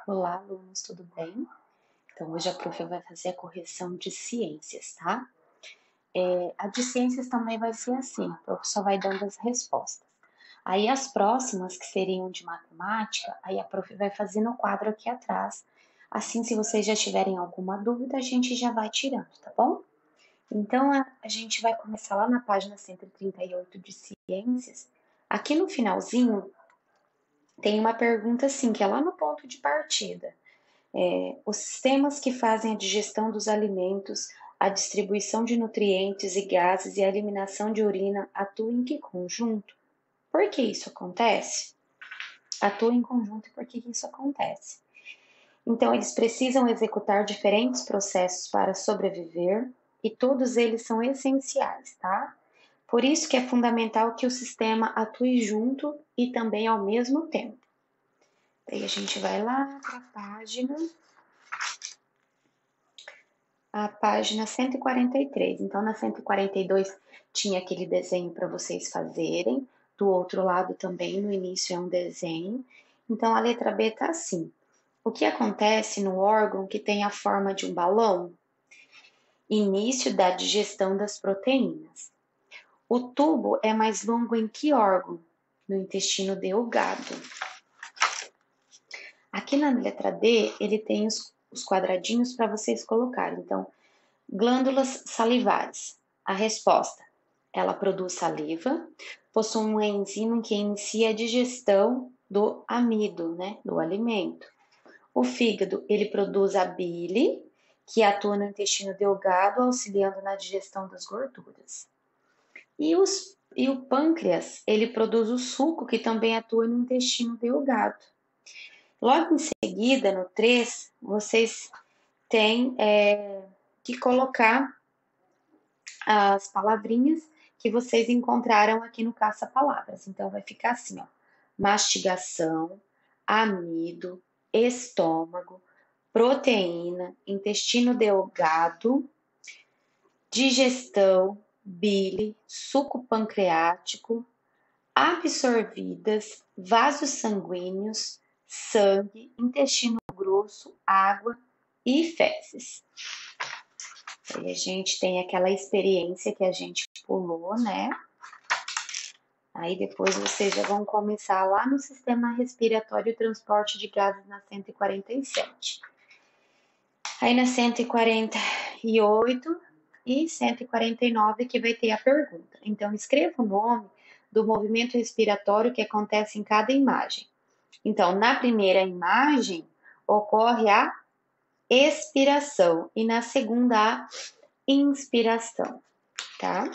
Olá, alunos, tudo bem? Então, hoje a prof vai fazer a correção de ciências, tá? A de ciências também vai ser assim, o professor vai dando as respostas. Aí as próximas, que seriam de matemática, aí a prof vai fazer no quadro aqui atrás. Assim, se vocês já tiverem alguma dúvida, a gente já vai tirando, tá bom? Então, a gente vai começar lá na página 138 de ciências. Aqui no finalzinho, tem uma pergunta assim, que é lá no ponto de partida. Os sistemas que fazem a digestão dos alimentos, a distribuição de nutrientes e gases e a eliminação de urina atuam em que conjunto? Por que isso acontece? Atuam em conjunto e por que isso acontece? Então, eles precisam executar diferentes processos para sobreviver e todos eles são essenciais, tá? Por isso que é fundamental que o sistema atue junto e também ao mesmo tempo. Daí a gente vai lá para a página 143. Então, na 142 tinha aquele desenho para vocês fazerem. Do outro lado também, no início, é um desenho. Então, a letra B está assim. O que acontece no órgão que tem a forma de um balão? Início da digestão das proteínas. O tubo é mais longo em que órgão? No intestino delgado. Aqui na letra D, ele tem os quadradinhos para vocês colocarem. Então, glândulas salivares. A resposta: ela produz saliva, possui uma enzima que inicia a digestão do amido, né, do alimento. O fígado, ele produz a bile, que atua no intestino delgado, auxiliando na digestão das gorduras. E o pâncreas, ele produz o suco, que também atua no intestino delgado. Logo em seguida, no 3, vocês têm que colocar as palavrinhas que vocês encontraram aqui no caça-palavras. Então, vai ficar assim, ó: mastigação, amido, estômago, proteína, intestino delgado, digestão, bile, suco pancreático, absorvidas, vasos sanguíneos, sangue, intestino grosso, água e fezes. Aí a gente tem aquela experiência que a gente pulou, né? Aí depois vocês já vão começar lá no sistema respiratório e transporte de gases na 147. Aí na 148 e 149 que vai ter a pergunta. Então escreva o nome do movimento respiratório que acontece em cada imagem. Então, na primeira imagem ocorre a expiração e na segunda a inspiração, tá?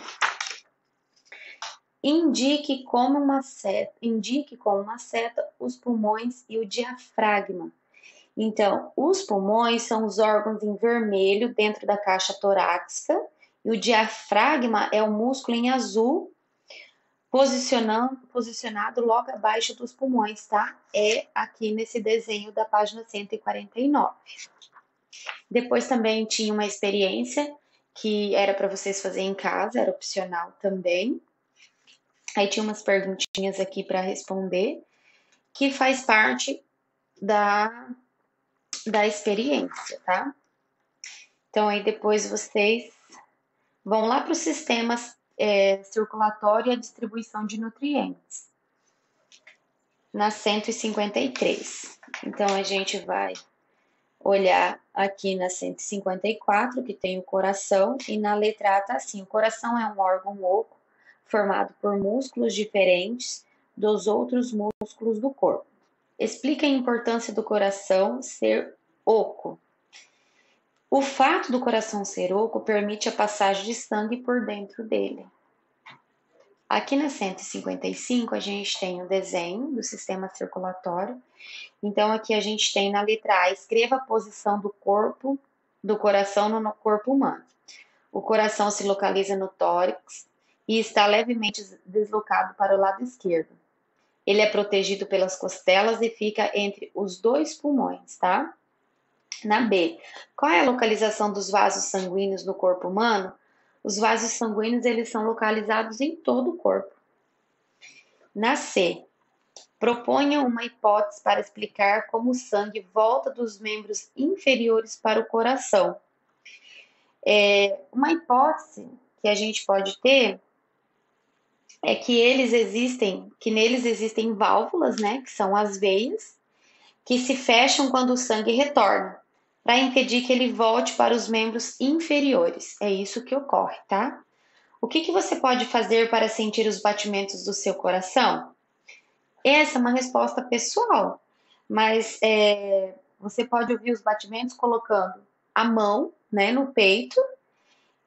Indique com uma seta os pulmões e o diafragma. Então, os pulmões são os órgãos em vermelho dentro da caixa torácica e o diafragma é o músculo em azul posicionado logo abaixo dos pulmões, tá? É aqui nesse desenho da página 149. Depois também tinha uma experiência que era para vocês fazerem em casa, era opcional também. Aí tinha umas perguntinhas aqui para responder, que faz parte da experiência, tá? Então, aí depois vocês vão lá para o sistema circulatório e a distribuição de nutrientes, na 153. Então, a gente vai olhar aqui na 154, que tem o coração, e na letra A tá assim: o coração é um órgão oco, formado por músculos diferentes dos outros músculos do corpo. Explica a importância do coração ser oco. O fato do coração ser oco permite a passagem de sangue por dentro dele. Aqui na 155 a gente tem o desenho do sistema circulatório. Então aqui a gente tem na letra A: escreva a posição do coração no corpo humano. O coração se localiza no tórax e está levemente deslocado para o lado esquerdo. Ele é protegido pelas costelas e fica entre os dois pulmões, tá? Na B, qual é a localização dos vasos sanguíneos no corpo humano? Os vasos sanguíneos, eles são localizados em todo o corpo. Na C, Proponha uma hipótese para explicar como o sangue volta dos membros inferiores para o coração. Uma hipótese que a gente pode ter é que neles existem válvulas, né, que são as veias, que se fecham quando o sangue retorna, para impedir que ele volte para os membros inferiores. É isso que ocorre, tá? O que você pode fazer para sentir os batimentos do seu coração? Essa é uma resposta pessoal, mas você pode ouvir os batimentos colocando a mão, né, no peito,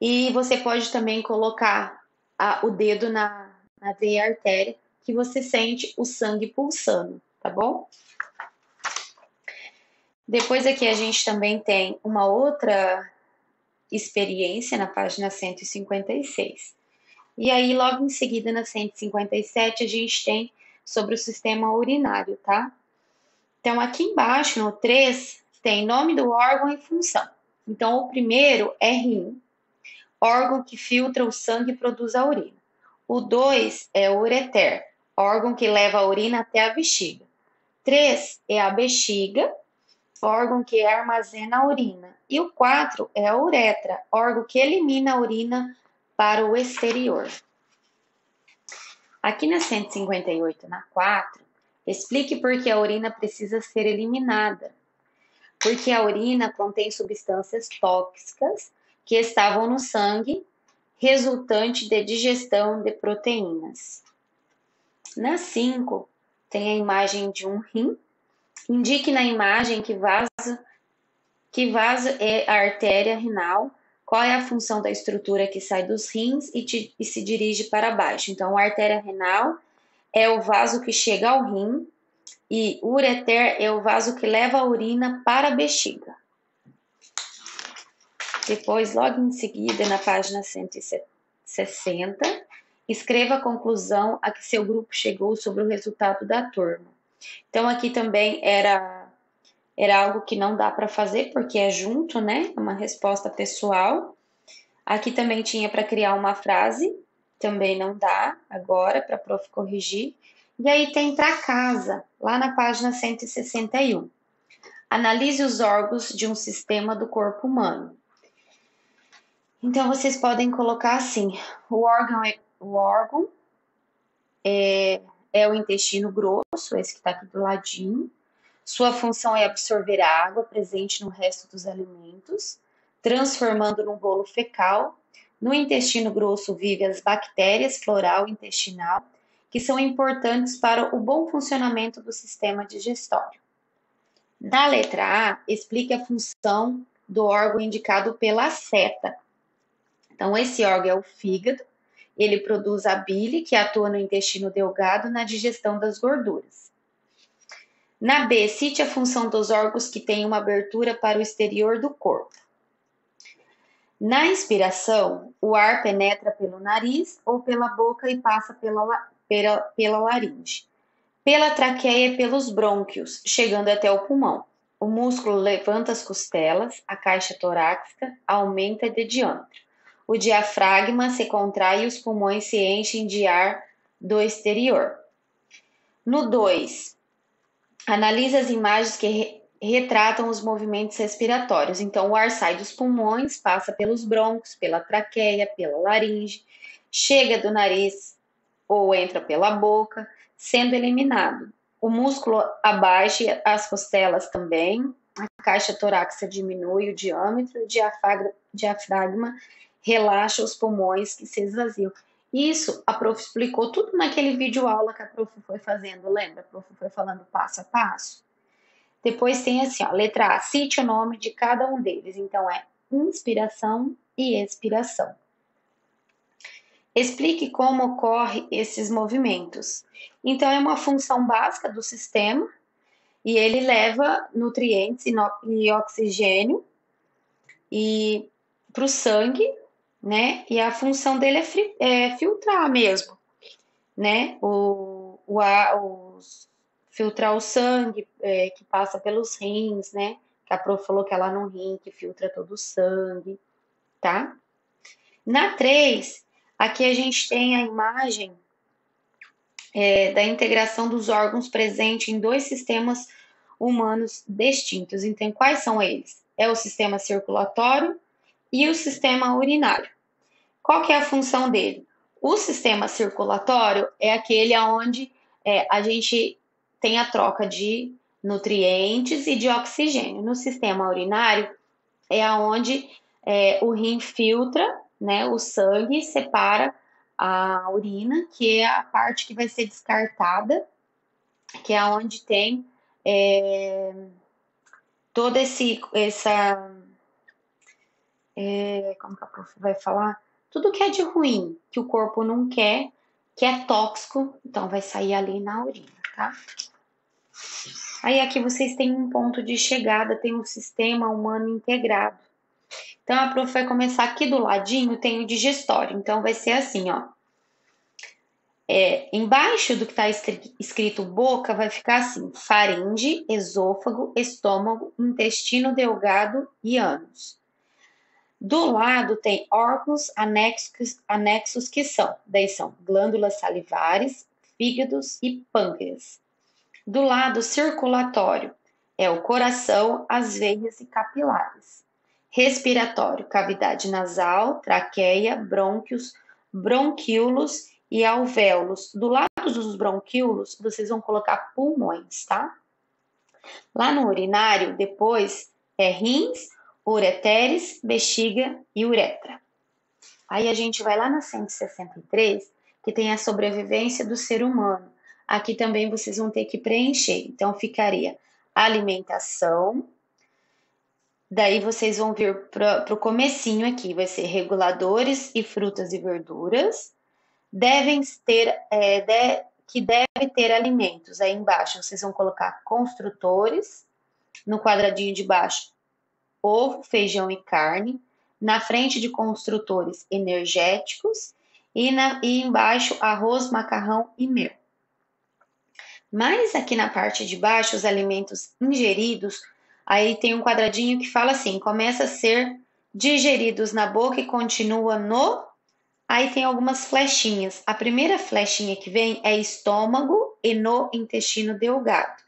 e você pode também colocar o dedo na veia artéria, que você sente o sangue pulsando, tá bom? Depois aqui a gente também tem uma outra experiência na página 156. E aí, logo em seguida, na 157, a gente tem sobre o sistema urinário, tá? Então, aqui embaixo, no 3, tem nome do órgão e função. Então, o primeiro é rim, órgão que filtra o sangue e produz a urina. O 2 é o ureter, órgão que leva a urina até a bexiga. 3 é a bexiga, órgão que armazena a urina. E o 4 é a uretra, órgão que elimina a urina para o exterior. Aqui na 158, na 4, explique por que a urina precisa ser eliminada. Porque a urina contém substâncias tóxicas que estavam no sangue, resultante de digestão de proteínas. Na 5, tem a imagem de um rim. Indique na imagem que vaso é a artéria renal, qual é a função da estrutura que sai dos rins e se dirige para baixo. Então, a artéria renal é o vaso que chega ao rim e o ureter é o vaso que leva a urina para a bexiga. Depois, logo em seguida, na página 160, escreva a conclusão a que seu grupo chegou sobre o resultado da turma. Então, aqui também era algo que não dá para fazer, porque é junto, né? Uma resposta pessoal. Aqui também tinha para criar uma frase, também não dá agora para a prof corrigir. E aí tem para casa, lá na página 161. Analise os órgãos de um sistema do corpo humano. Então, vocês podem colocar assim, o órgão é o intestino grosso, esse que está aqui do ladinho. Sua função é absorver a água presente no resto dos alimentos, transformando no bolo fecal. No intestino grosso vivem as bactérias floral e intestinal, que são importantes para o bom funcionamento do sistema digestório. Na letra A, explique a função do órgão indicado pela seta. Então, esse órgão é o fígado, ele produz a bile, que atua no intestino delgado na digestão das gorduras. Na B, cite a função dos órgãos que têm uma abertura para o exterior do corpo. Na inspiração, o ar penetra pelo nariz ou pela boca e passa pela laringe. Pela traqueia e pelos brônquios, chegando até o pulmão. O músculo levanta as costelas, a caixa torácica aumenta de diâmetro. O diafragma se contrai e os pulmões se enchem de ar do exterior. No 2, analise as imagens que retratam os movimentos respiratórios. Então, o ar sai dos pulmões, passa pelos brônquios, pela traqueia, pela laringe, chega do nariz ou entra pela boca, sendo eliminado. O músculo abaixa as costelas também, a caixa torácica diminui o diâmetro, o diafragma relaxa os pulmões que se esvaziam. Isso a prof explicou tudo naquele vídeo aula que a prof foi fazendo, lembra? A prof foi falando passo a passo. Depois tem assim, ó, letra A, cite o nome de cada um deles. Então, é inspiração e expiração. Explique como ocorrem esses movimentos. Então, é uma função básica do sistema e ele leva nutrientes e oxigênio para o sangue, né? E a função dele é filtrar mesmo, né? Filtrar o sangue que passa pelos rins, né? Que a prof falou que é lá no rim que filtra todo o sangue, tá? Na 3, aqui a gente tem a imagem da integração dos órgãos presente em dois sistemas humanos distintos. Então, quais são eles? É o sistema circulatório e o sistema urinário. Qual que é a função dele? O sistema circulatório é aquele onde a gente tem a troca de nutrientes e de oxigênio. No sistema urinário é onde o rim filtra, né, o sangue, separa a urina, que é a parte que vai ser descartada, que é onde tem toda como que a prof vai falar? Tudo que é de ruim, que o corpo não quer, que é tóxico, então vai sair ali na urina, tá? Aí aqui vocês têm um ponto de chegada, tem um sistema humano integrado. Então a prof vai começar aqui do ladinho, tem o digestório. Então vai ser assim, ó. Embaixo do que está escrito boca, vai ficar assim: faringe, esôfago, estômago, intestino delgado e ânus. Do lado tem órgãos anexos que são glândulas salivares, fígados e pâncreas. Do lado circulatório é o coração, as veias e capilares. Respiratório, cavidade nasal, traqueia, brônquios, bronquíolos e alvéolos. Do lado dos bronquíolos, vocês vão colocar pulmões, tá? Lá no urinário, depois é rins, ureteres, bexiga e uretra. Aí a gente vai lá na 163, que tem a sobrevivência do ser humano. Aqui também vocês vão ter que preencher. Então ficaria alimentação. Daí vocês vão vir para o comecinho aqui, vai ser reguladores e frutas e verduras. Devem ter, que deve ter alimentos. Aí embaixo vocês vão colocar construtores. No quadradinho de baixo, ovo, feijão e carne. Na frente de construtores, energéticos. E embaixo, arroz, macarrão e mel. Mas aqui na parte de baixo, os alimentos ingeridos, aí tem um quadradinho que fala assim: começa a ser digeridos na boca e continua no. Aí tem algumas flechinhas. A primeira flechinha que vem é estômago e no intestino delgado.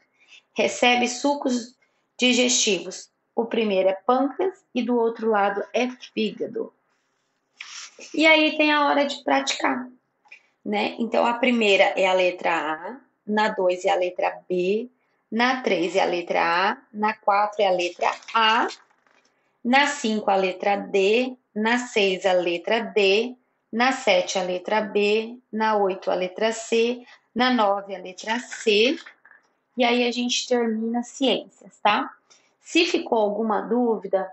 Recebe sucos digestivos. O primeiro é pâncreas e do outro lado é fígado. E aí tem a hora de praticar, né? Então a primeira é a letra A, na 2 é a letra B, na 3 é a letra A, na 4 é a letra A, na 5 a letra D, na 6 a letra D, na 7 a letra B, na 8 a letra C, na 9 a letra C, e aí a gente termina ciências, tá? Se ficou alguma dúvida,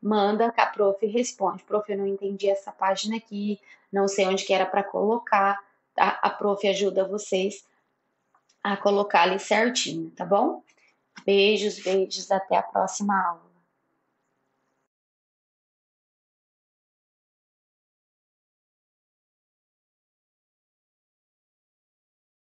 manda que a prof responde. Prof, eu não entendi essa página aqui, não sei onde que era para colocar, tá? A prof ajuda vocês a colocar ali certinho, tá bom? Beijos, beijos, até a próxima aula.